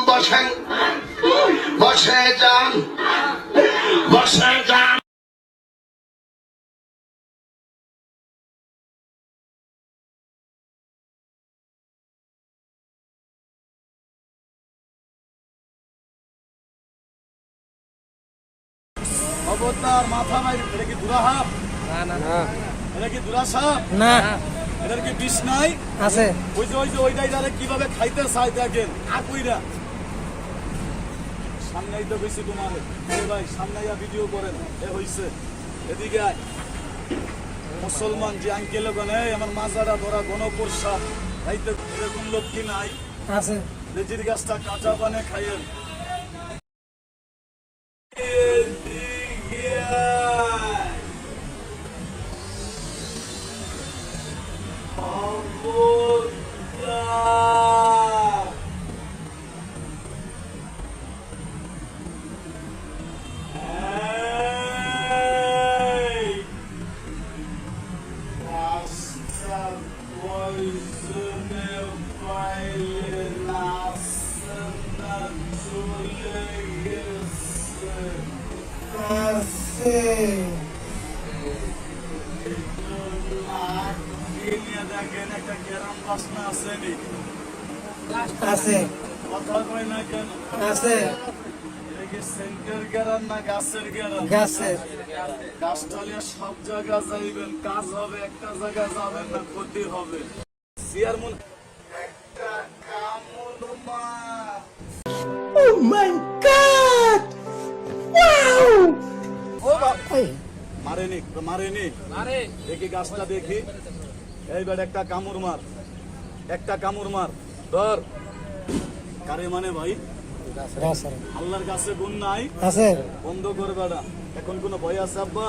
বসেন বসে যান বসে যান। অবতার মাথা মারি, এটা কি দুরাহাপ? না না না, এটা কি দুরাসাপ? না এটার কি বিষ নাই? আছে। ওই যে ওইটাই যারা কিভাবে খাইতে চায় দেখেন। আর কইরা সামনেই তো বেশি তোমার ভাই, সামনে ভিডিও করেন। এ হইছে এদিকে আয়। মুসলমান যে আঙ্কেল ওখানে আমার মাজারা ধরা গণপরসা খাইতে, এরকম লোক কি নাই? আছে। লেজির গাছটা কাঁচা পানে খাইয়েন। দেখেন একটা গ্রাম বাসনা আসেনি, আছে। কথা কয় না কেন? আছে। এটা কি সেন্টার গ্রাম না গাছের গ্রাম? গাছের। গাছটালিয়া সব জায়গা যাইবেন, কাজ হবে, একটা জায়গা যাবেন না ক্ষতি হবে। চেয়ারম্যান একটা কামড় মার। Oh my God! Wow! ও বাবা, মারেনি মারে, দেখি গাছটা দেখি। এইবার একটা কামড় মার, একটা কামড় মার, ধর। কারে মানে ভাই? গাছের। আল্লাহর কাছে গুণ নাই, আছে। বন্ধ করবে না। এখন কোনো ভয় আছে আব্বা?